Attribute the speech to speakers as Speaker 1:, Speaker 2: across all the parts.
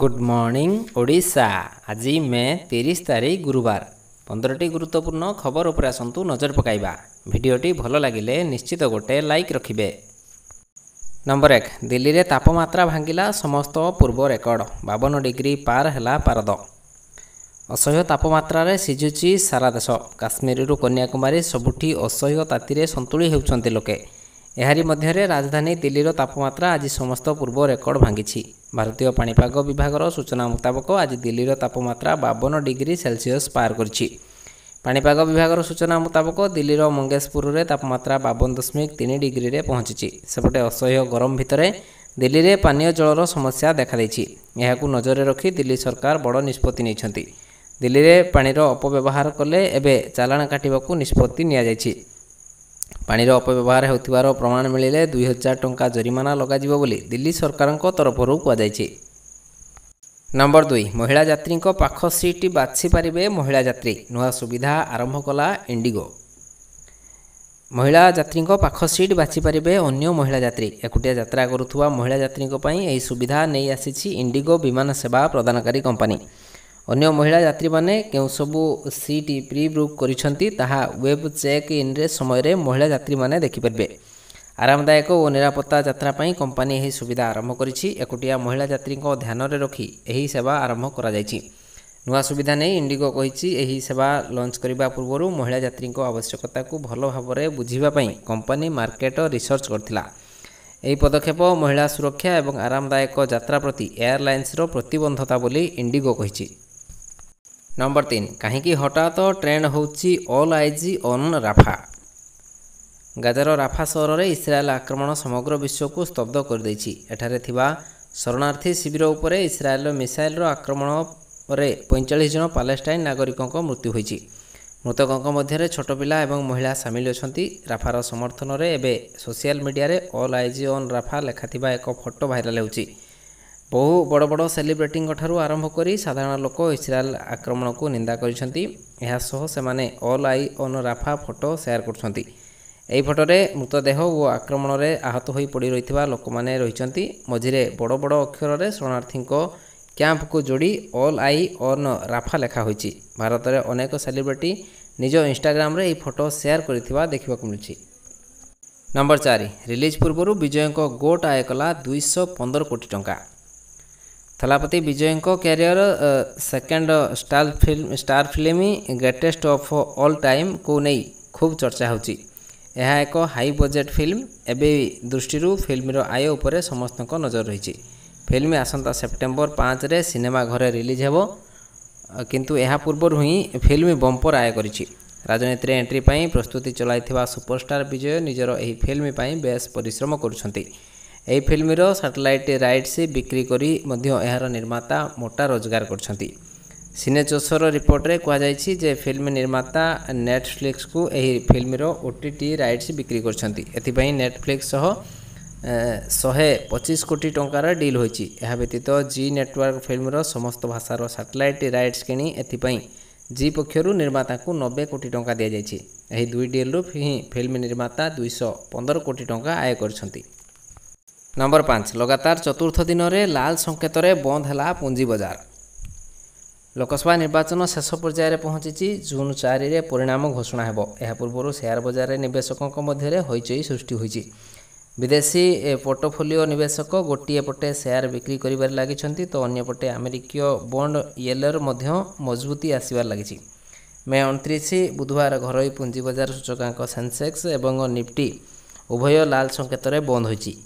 Speaker 1: Good morning Odisha. आज मे 30 तारीख गुरुवार 15टी गुरुत्वपूर्ण खबर उपर आसतु नजर पकाइबा। भिडियोटी भल लगिले निश्चित गोटे लाइक रखिबे। नंबर 1 दिल्ली रे तापमात्रा भांगिला समस्त पूर्व रेकर्ड 52 डिग्री पार हैला पारद। असह्य तापमात्रा रे सिझुची सारा देश। काश्मीर रु कन्याकुमारी सबुठी असह्य ताती संतुली हेउछन्ते लोके। एहारी मध्यरे राजधानी दिल्लीर तापमात्रा आज समस्त पूर्व रेकर्ड भांगी। भारतीय पाणीपाग विभागर सूचना मुताबक आज दिल्लीर तापमात्रा 52 डिग्री सेल्सियस पार करिछि। पाणीपाग विभागर सूचना मुताबक दिल्लीर मंगेशपुर रे तापमात्रा 52.3 डिग्री रे पहुंची। सेपटे असह्य गरम भितरे दिल्ली रे पानीय जलर समस्या देखा देछि। एहाकु नजर रखी दिल्ली सरकार बड़ निष्पत्ति नेइछन्ति। दिल्ली रे पानीर अपव्यवहार कले एबे चालाण काटिबाकू निष्पत्ति निया जायछि। पानीर अपव्यवहार होतिबार प्रमाण मिलिले 2000 टंका जरिमाना लगाजिबो बोली दिल्ली सरकारक तरफरु कुआଯାଇଛି। नंबर 2 महिला यात्री पाख सीट बाछि पारिबे महिला यात्री। नुआ सुविधा आरंभ कला इंडिगो। महिला यात्री पाख सीट बाछि पारिबे अन्य महिला यात्री। एकुटिया यात्रा करुथुवा महिला यात्री एही सुविधा नै आसीछि इंडिगो विमान सेवा प्रदानकारी कंपनी। अन्य महिला यात्री माने केउ सबु सीट प्री बुक करिसंती ताहा वेब चेक इन रे समय रे महिला यात्री माने देखि परबे। आरामदायक और निरापत्ता यात्रा पई कंपनी एही सुविधा आरंभ करिछि। एकुटिया महिला यात्री को ध्यान रे रखी एही सेवा आरंभ करा जायछि। नुआ सुविधा नै इंडिगो कहिछि एही सेवा लॉन्च करिबा पूर्वरु महिला यात्री को आवश्यकता को भलो भाबरे बुझिबा पई कंपनी मार्केट रिसर्च करथिला। एही पदक्षेप महिला सुरक्षा एवं आरामदायक यात्रा प्रति एयरलाइंस रो प्रतिबद्धता बोली इंडिगो कहिछि। नंबर 3 कहीं हठात ट्रेंड होउछि ऑल आइज ऑन राफा। गाजार राफा सहर में इस्राएल आक्रमण समग्र विश्व को स्तब्ध कर देछि। एठारे थिबा शरणार्थी शिविर उपरे इस्राएल मिसाइल आक्रमण पर 45 जन पालेस्टाइन नागरिकों मृत्यु होइछि। मृतकों मध्य छोट पिला एवं महिला सामिल अछंती। राफार समर्थन रे एबे सोशल मीडिया रे ऑल आइज ऑन राफा लेखाथिबा एक फोटो भाइराल होउछि। बहु बड़ बड़ सेलिब्रिटी ठारू आरंभ करी साधारण लोक इस्राएल आक्रमण को निंदा करिसंती। एहा सह सेमाने all eye on Rafah photo share करछंती। एही फोटोरे मृतदेह और आक्रमण रे आहत होई पड़ी रहितबा लोक माने रहिसंती। मझिरे बड़ बड़ अक्षर रे शरणार्थी कैंप को जोड़ी ऑल आई ऑन राफा लेखा होइछि। भारत रे अनेक सेलिब्रिटी निज इंस्टाग्राम रे एही फोटो शेयर करितबा देखिबाकू मिलछि। नंबर 4 रिलीज पूर्वरु विजय को गोट आय कला 215 कोटी टंका। Thalapathy Vijay career second star film greatest of all time को नहीं खूब चर्चा होची। यह एक हाई बजेट फिल्म एबे दृष्टि फिल्म आय उपरे समस्त नजर रही। फिल्म आसंता सेप्टेम्बर 5 रे सिनेमा घरे रिलीज हेबो किंतु यह पूर्व ही फिल्म बंपर आय करिछि। राजनीति रे एंट्री पई प्रस्तुति चलाइथिबा सुपरस्टार विजय निजर एही फिल्म पई बेस परिश्रम करुछंती। एही फिल्मर सैटेलाइट राइट्स बिक्री करी मध्य एहार निर्माता मोटा रोजगार करछंती। सिनेचोसर रिपोर्ट रे कहा जायछि जे फिल्म निर्माता नेटफ्लिक्स को एही फिल्मर ओटीटी राइट्स बिक्री करछंती। एथि पई नेटफ्लिक्स सह 125 कोटी टंकार डील होइछि। एहा व्यतीत जी नेटवर्क फिल्मर समस्त भाषार सैटेलाइट राइट्स किनी एथि पई जी पक्षरु निर्माता को 90 कोटी टंका दिया जायछि। एही दुई डील रु फिल्म निर्माता 215 कोटी टंका आय करछंती। नंबर 5 लगातार चतुर्थ दिन रे लाल संकेत रे बंद हैला पुंजी बाजार। लोकसभा निर्वाचन शेष पर्यायर पहुंची। जून 4 रे परिणाम घोषणा हेबो। एहा पूर्व शेयर बाजार रे निवेशकों मध्य हईचई सृष्टि होइछि। विदेशी पोर्टफोलियो निवेशक गोटिए पटे शेयर बिक्री करिबार लागिछंती तो अन्य पटे अमेरिकीय बॉन्ड येलर मध्य मजबूती आसीबार लागिछि। मे 29 बुधवार घरोई पुंजी बाजार सूचकांक सेंसेक्स एवं निफ्टी उभय लाल संकेत रे बंद होइछि।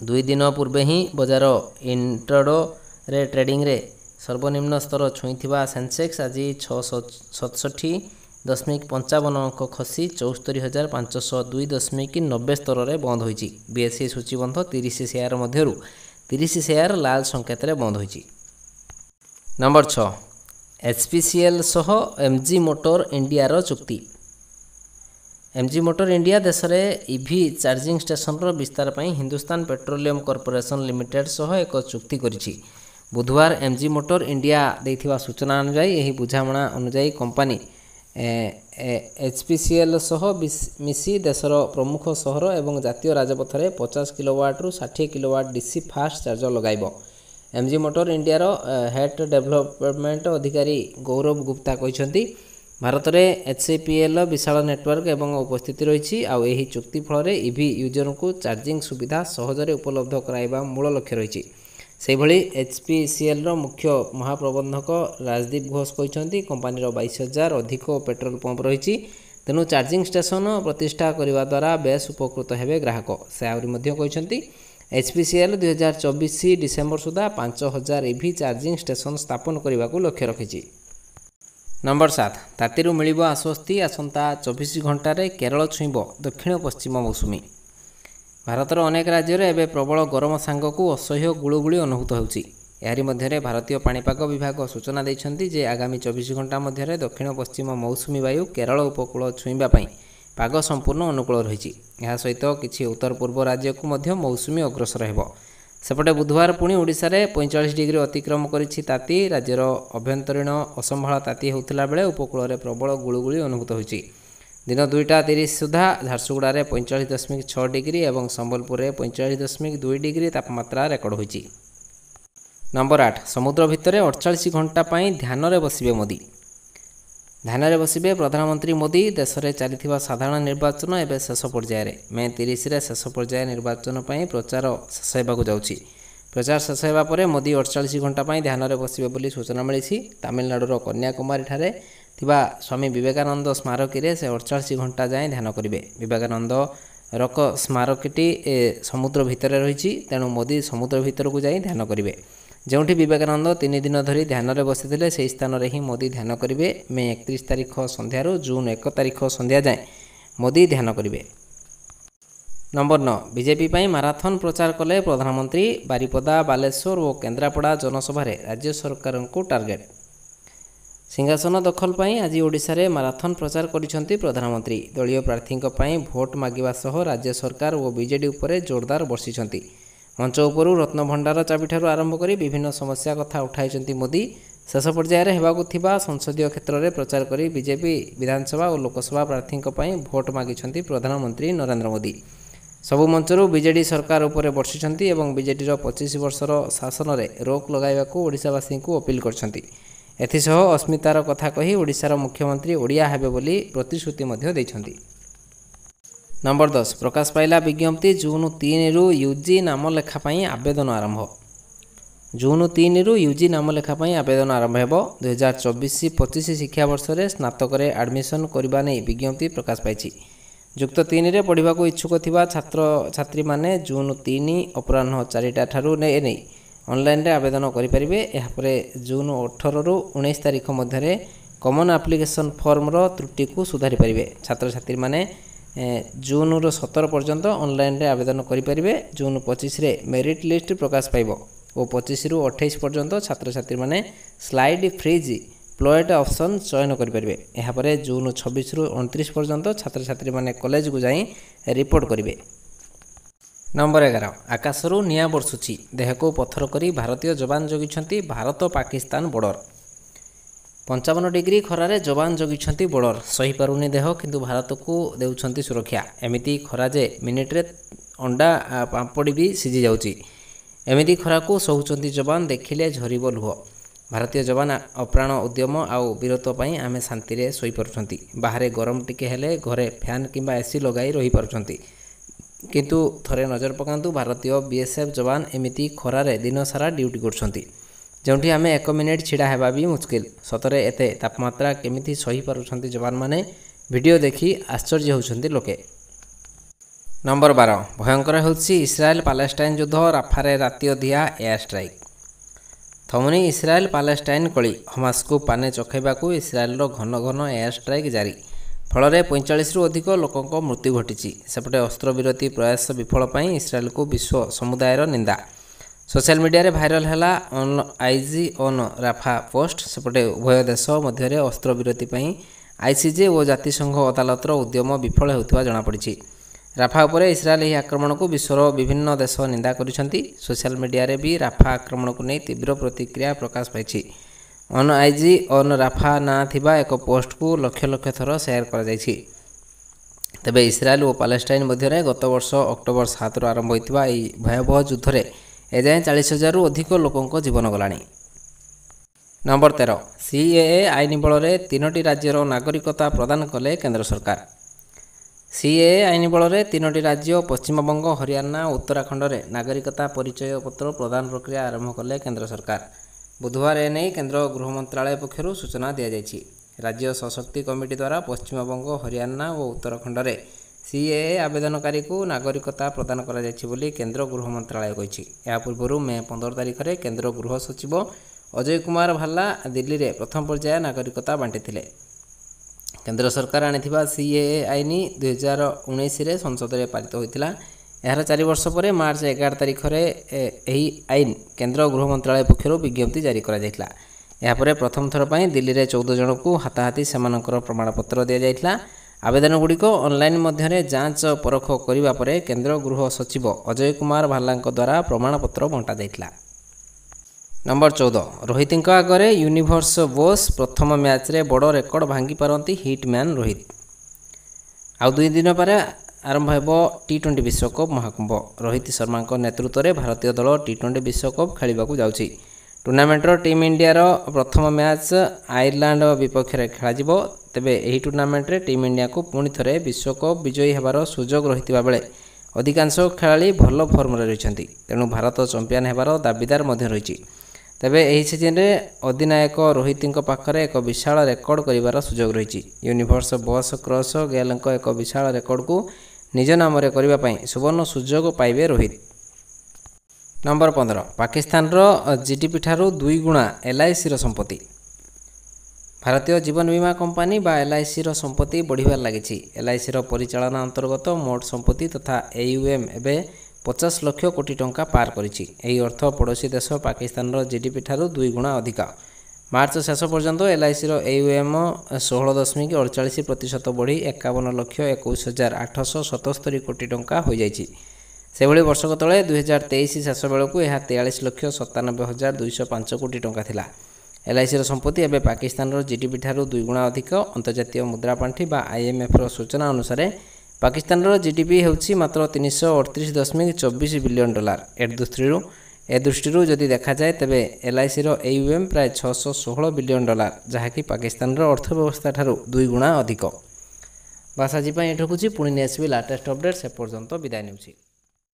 Speaker 1: 2 दिन पूर्वे ही बजार इंट्राडे रे ट्रेडिंग रे सर्वनिम्न स्तर छुईथिबा सेंसेक्स आज 667.55 अंक खसी 74,502.90 स्तर रे बंद होइछि। बीएसई सूचीबद्ध 30 शेयर मध्यरु 30 शेयर लाल संकेत रे बंद होइछि। नंबर 6 एचपीसीएल सह एमजी मोटर इंडिया रो चुक्ति। एमजी मोटर इंडिया देश में ईवी चार्जिंग स्टेशन विस्तार पर हिंदुस्तान पेट्रोलियम कॉर्पोरेशन लिमिटेड सह एक चुक्ति करिछि। बुधवार एमजी मोटर इंडिया देथिबा सूचना अनुसार यही बुझामणा अनुसार कंपनी एचपीसीएल सह मिसी देशर प्रमुख सहर एवं जातीय राजपथ में 50 किलोवाट रु 60 किलोवाट डीसी फास्ट चार्जर लगाइब। एमजी मोटर इंडियार हेड डेभलपमेंट अधिकारी गौरव गुप्ता कहते भारत में एचसीपीएल विशाल नेटवर्क एवं उपस्थिति रही आई चुक्ति फल ईवी यूजर को चार्जिंग सुविधा सहजरे उपलब्ध कराइबा मूल लक्ष्य रही से भली एचपीसीएल मुख्य महाप्रबंधक राजदीप घोष कहते कंपानी 22,000 अधिक पेट्रोल पंप रही तेणु चार्जिंग स्टेशन प्रतिष्ठा करने द्वारा बेस उपकृत हेबे ग्राहक से आहरी एचपीसीएल 2024 डिसेम्बर सुधा 5,000 ईवी चार्जिंग स्टेशन स्थापन करने को लक्ष्य रखी। नंबर 7 तातीरू मिलिबो आश्वस्ति आसंता 24 घंटे केरल छुईब दक्षिण पश्चिम मौसुमी। भारतर अनेक राज्य में एवं प्रबल गरम सांगक असह्य गुळुगुळी अनुभूत होउछि। एहारी मध्य भारतीय पाणीपाग विभाग सूचना देइछन्ति जे आगामी 24 घंटा मध्य दक्षिण पश्चिम मौसुमी वायु केरल उपकूल छुईबा पई पाग संपूर्ण अनुकूल रही। यह सहित किछि उत्तर पूर्व राज्य को मध्य मौसुमी अग्रसर हेबो। सेपटे बुधवार पुणी ओडिशा रे 45 डिग्री अतिक्रम करिछि ताती। राज्यर अभ्यंतरीण असंभाळ ताती होउथिला बेले उपकूल रे प्रबल गुळुगुळी अनुभूत होइछि। दिन 2:30 सुधा झारसुगुड़ा रे 45.6 डिग्री और संबलपुर रे 45.2 डिग्री तापमात्रा रेकर्ड होइछि। नंबर 8 समुद्र भितर 48 घंटा पाई ध्यान रे बसिबे मोदी। ध्यान रे बसिबे प्रधानमंत्री मोदी। देश में चली साधारण निर्वाचन एवं शेष पर्यायर मे 30 रे शेष पर्याय निर्वाचन पर प्रचार शेष होगाकू जाउछि। प्रचार शेष होगा पर मोदी 48 घंटा पाई ध्यान रे बसिबे बोली सूचना मिली। तमिलनाडुर कन्याकुमारी ठारे थिबा स्वामी विवेकानंद स्मारकी रे से 48 घंटा जाए ध्यान करिवे। विवेकानंद रक स्मारकीटी समुद्र भितर रही तेणु मोदी समुद्र भितर को जाई ध्यान करिवे। जोंठी विवेकानंद 3 दिन धरी ध्यान रे बसिथिले सेही स्थान रे ही मोदी ध्यान करिवे। मे 31 तारिख संध्यारू जून 1 तारिख संध्या जाए मोदी ध्यान करिवे। नंबर 9 बीजेपी पई माराथन प्रचार कले प्रधानमंत्री। बारिपदा बालेश्वर और केन्द्रापड़ा जनसभा राज्य सरकार को टार्गेट। सिंहासन दखल पई आज ओडिशा रे माराथन प्रचार करिसेंती प्रधानमंत्री। दलीय प्रार्थी भोट मागिबा सह राज्य सरकार और बीजेडी उपरे जोरदार बर्षिछंती। मंच उपरू रत्नभंडार चाबिठारू आरंभ कर विभिन्न समस्या कथा उठाई मोदी। शेष पर्यायर हेबाकू थिबा संसदीय क्षेत्र में प्रचार कर बीजेपी विधानसभा और लोकसभा प्रार्थी भोट मागिछंती प्रधानमंत्री नरेंद्र मोदी। सबु मंचरू बीजेडी सरकार उपरे बर्षिछंती एवं बीजेडीर 25 वर्षर शासन में रोक लगाइबाकू ओडिशावासी को अपील करछंती। एथिसह अस्मितार कथा कही ओडिशार मुख्यमंत्री ओडिया हेबे बोली प्रतिश्रुति मध्य दैछंती। नंबर 10 प्रकाश पाइला विज्ञप्ति जून 3 रु यूजी नाम लेखापी आवेदन आरंभ। जून 3 रु यूजी नाम लेखापी आवेदन आरंभ हेबो। 2024-25 शिक्षावर्ष में स्नातक एडमिशन करने नहीं विज्ञप्ति प्रकाश पाई। युक्त 3 रे पढ़ा इच्छुक थिबा छात्र छात्री माने जून 3 अपराह्न 4टा ठारू नहीं ऑनलाइन रे आवेदन करें। यापर जून 18 रु 19 तारिख मध्य कॉमन एप्लिकेशन फॉर्म रो त्रुटि को सुधारी पारे। छात्र छात्री माने जून 17 पर्यंत ऑनलाइन रे आवेदन करें। जून 25 रे मेरिट लिस्ट प्रकाश पाइब और 25 रु 28 पर्यंत छात्र छात्री माने स्लाइड फ्रीज प्लॉयड ऑप्शन चयन करें। यापर जून 26 रु 29 पर्यंत छात्र छात्री माने कॉलेज को जाई रिपोर्ट करेंगे। नंबर 11 आकाशरू निया बर्षुची देह को पत्थर करी भारतीय जवान जगिछंती भारत पाकिस्तान बॉर्डर। 55 डिग्री खरारे जवान जगिछंती बॉर्डर। सही पारुनी देह किंतु भारत को देउछंती सुरक्षा। एमिति खरा जे मिनिट्रे अंडा पापड़ी भी सिझी जाउची। एमिति खरा को सहुचंती जवान देखिले झरिब लुह। भारतीय जवान अप्राण उद्यम आउ वीरत्व पई आमे शांति रे सोई पारुछंती। बाहरे गरम टिके हेले घरे फैन किंबा एसी लगाई रही पारुछंती। किंतु थरे नजर पकांतु भारतीय बीएसएफ जवान एमिति खरारे दिन सारा ड्यूटी करछंती जोंठी आमे 1 मिनिट छिड़ा हेबा भी मुश्किल। सतरे एते तापमात्रा केमिति सही पारुछंती जवान माने वीडियो देखि आश्चर्य होउछंती लोके। नंबर 12 भयंकर होउछि इस्राएल पालेस्टाइन युद्ध। राफारे राति अधिया एयर स्ट्राइक। थमुनी इस्राएल पालेस्टाइन कली हमास को पाने चखेबाकू इस्राएल घन घन एयर स्ट्राइक जारी। फल 45 रु अधिक लोकों मृत्यु घटी। सेपटे अस्त्रविरति प्रयास विफल पाई इस्राएल को विश्व समुदायर निंदा। सोशल मीडिया रे भाइराल हैला all eyes on Rafah post. सेपटे उभय देश मध्य अस्त्रविरति पाई आईसीजे और जातिसंघ अदालतर उद्यम विफल होता जमापड़ी। राफा उपरे इस्राएल यह आक्रमण को विश्वर विभिन्न देश निंदा करिसेंती। सोशल मीडिया रे भी राफा आक्रमण को नहीं तीव्र प्रतिक्रिया प्रकाश पाई। ऑन आईजी ऑन राफा ना थिबा एक पोस्ट को लक्ष लक्ष थर शेयर कर जाइछि। तबे इस्राएल और पालेस्टाइन मध्य गत वर्ष अक्टोबर 7 आरंभ होइतिबा एई भयावह युद्ध रे एजाएं 40,000 अधिक लोकों जीवन गलानी। नंबर 13 सीएए आईन बल 3टी राज्यर नागरिकता प्रदान कले केंद्र सरकार। सीएए आईन बल 3टी राज्य पश्चिमबंग, हरियाणा और उत्तराखंड में नागरिकता परिचय पत्र प्रदान प्रक्रिया आरंभ कले केंद्र सरकार। बुधवार एने केंद्र गृह मंत्रालय पक्षर सूचना दी जाएगी। राज्य सशक्ति कमिटी द्वारा पश्चिमबंग, हरियाणा और उत्तराखंड में सीएए आवेदनकारी को नागरिकता प्रदान करा जायछि बोली केंद्र गृह मंत्रालय कहिछि। या पूर्व मे 15 तारिख में केंद्र गृह सचिव अजय कुमार भाल्ला दिल्ली में प्रथम पर्याय नागरिकता बांटी। केंद्र सरकार आनिथिबा सीएए आईन 2019 रे संसद में पारित होइतिला। यार 4 वर्ष पर मार्च 11 तारिख में यही आईन केंद्र गृह मंत्रालय पक्षर विज्ञप्ति जारी करा जायतिला। यापर प्रथम थर पर दिल्ली में 14 जन को हाथाहाथी सेमानकर प्रमाणपत्र दि जाइतिला। आवेदन गुड़िक ऑनलाइन मध्य जांच परख करने पर केंद्र गृह सचिव अजय कुमार भाल्ला द्वारा प्रमाणपत्र बंटा जाइतिला। नंबर 14 रोहित आगे यूनिवर्स बोस प्रथम मैच रे बड़ रेकर्ड भांगी पारती हिटमैन रोहित। आउ 2 दिन पर आरंभ हो T20 विश्वकप महाकुंभ। रोहित शर्मा नेतृत्व में भारतीय दल T20 विश्वकप खेलने जाऊँगी। टूर्नामेंटर टीम इंडिया प्रथम मैच आयरलैंड विपक्ष में खेल। तेबे यही टूर्नामेंट रे टीम इंडिया को पुणी थे विश्वकप विजयी होबार सुजोग रही बेले अधिकांश खेलाड़ी भल फर्म रही। तेणु भारत चैंपियन होबार दाबीदार रही। तेबे यही सीजन में अधिनायक रोहित पाखरे एक विशाल रेकर्ड करिवार सुजोग रही। यूनिवर्स बॉस क्रॉस गेल एक विशाल रेकर्ड को निज नाम करने सुवर्ण सुजोग पाइबे रोहित। नंबर 15 पाकिस्तान जीडीपी ठारू 2 गुणा LIC संपत्ति। भारतीय जीवन बीमा कंपनी बा LIC संपत्ति बढ़िबार लगी। LIC परिचालना अंतर्गत मोट संपत्ति तथा AUM एवं 50 लाख कोटी टंका पार करिछि। एही अर्थ पड़ोशी देश पाकिस्तान जीडीपी ठारू 2 गुणा अधिक। मार्च शेष पर्यंत LIC AUM 16.48% बढ़ी 51,21,877 कोटी टंका हो जाइछि। से भली वर्षक तले 2023 शेष बेलू यह 43,97,205 कोटी टंका थिला। LIC संपत्ति एवं पाकिस्तान जीडीपी ठारू 2 गुणा अधिक। अंतर्जातीय मुद्रा पांठि बा IMF सूचना अनुसार पाकिस्तान जीडीपी होछि मात्र 338.24 बिलियन डॉलर। ए दृष्टि जदि देखा जाए तेबे LIC AUM प्राय 616 बिलियन डॉलर, जहाँकि पाकिस्तान अर्थव्यवस्था ठारू 2 गुणा अधिक। बास आज एठकुछि पुणी आसबि लाटेस्ट अपडेट। से पर्यंत विदाय नेउछि।